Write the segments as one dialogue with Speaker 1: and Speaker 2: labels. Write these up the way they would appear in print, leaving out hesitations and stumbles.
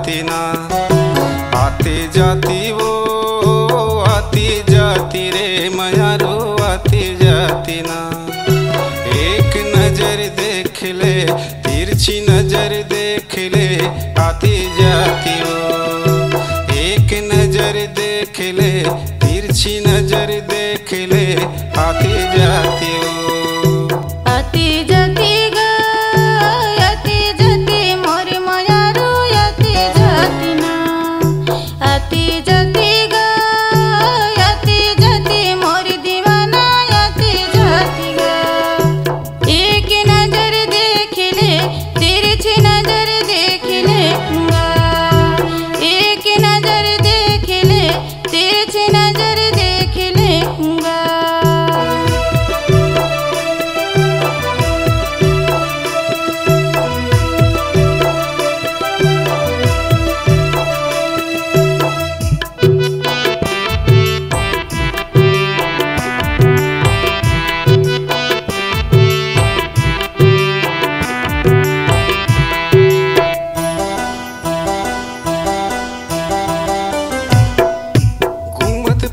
Speaker 1: जाती ना, आती जाती वो आती जाती रे मयारो आती जाती ना। एक नजर देख ले तिरछी नजर देख ले आती जाती वो। एक नजर देख ले तिरछी नजर देख ले आती जाती वो।
Speaker 2: आती जाती ग आती जाती मोर मयारो आती जाती ना, आती जाती ग आती जाती मोर दीवाना आती जाती ग। एक नजर देख ले तिरछी नजर देख ले गा, एक नजर देख ले तिरछी नजर देख ले गा।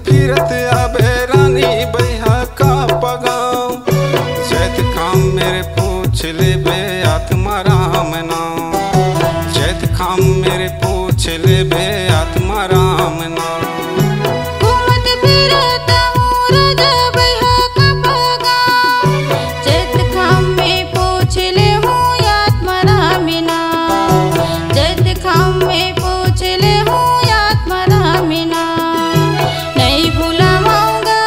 Speaker 1: फिरत आबे रानी बैहा का पगाम, जैत काम मेरे पूछ ले बे आत्मा राम नाम। जैत काम मेरे पूछ ले बे आत्मा राम नाम।
Speaker 2: घूमत फिरत हूँ राजा बैहा का पगाम, जैत काम में पूछ ले हूँ आत्मा राम नाम। जैत काम में पूछ ले हूँ आत्मा राम नाम। नहीं भुलाऊंगा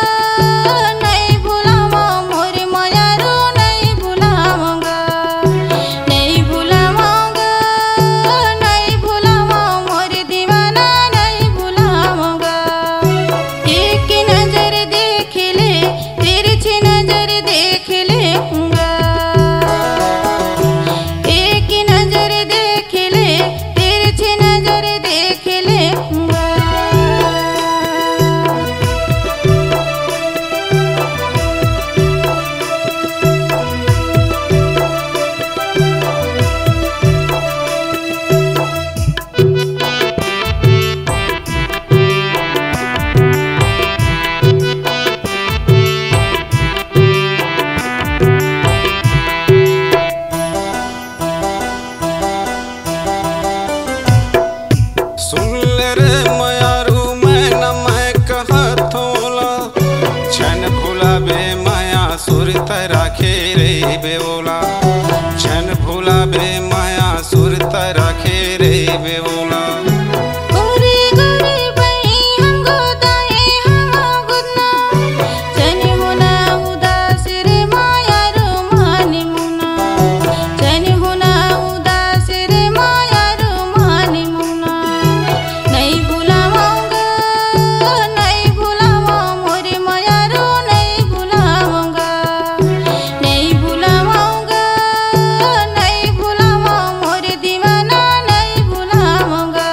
Speaker 2: नहीं भुलावा मोर मयारो नहीं भुलाऊंगा, नहीं भुलाऊंगा नहीं भुलावा मोर दीवाना नहीं भुलाऊंगा। एक नजर देख ले तिरछी नजर देख ले गा, एक नजर देख ले तिरछी नजर देख ले गा।
Speaker 1: सुन ले रे मयारू मैं न मैं कहत होला, छन भुला बे माया सुर तरा खेरे बेओला। छन भुला बे माया सुर तरा खेरे बेओला।
Speaker 2: गोरी गोरी बई हम गोदाए हम गुदना, चन होना उदास रे मायारो मानी मुना। चन होना उदास रे मायारो मानी मुना। नहीं भुलाऊंगा नहीं भुलावा मोर मयारो नहीं भुलाऊंगा, नहीं भुलाऊंगा नहीं भुलावा मोर दीवाना नहीं भुलाऊंगा।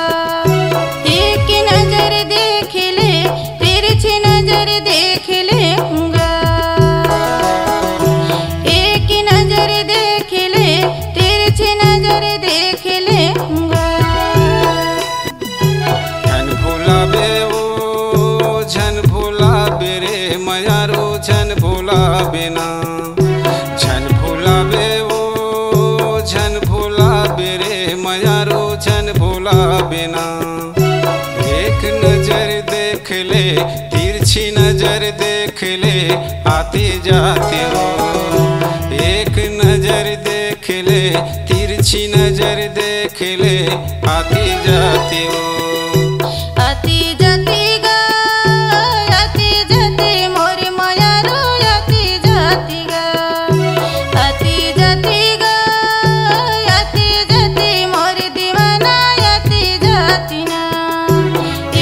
Speaker 2: एक नजर देख ले तिरछी नजर देख ले गा, एक नजर देख ले तिरछी नजर देख ले गा।
Speaker 1: झन भुला बे ओ झन भुला बे रे मयारो झन भुला बिना। झन भुला बे ओ झन भुला बे रे मयारो झन भुला बिना। एक नजर देख ले तिरछी नजर देख ले आती जाती हो। एक नजर देख ले तिरछी नजर देख ले आती जाती हो।
Speaker 2: आती जाती गा आती जाती मोर मयारो आती जाती गा, आती जाती गा आती जाती मोर दीवाना आती जाती ना।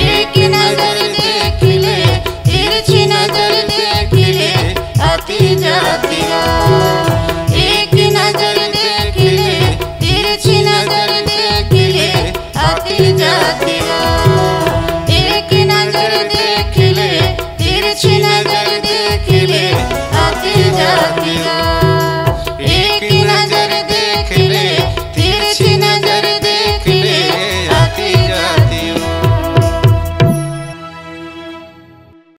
Speaker 2: एक नजर देख ले तिरछी नजर देख ले आती जाती गा।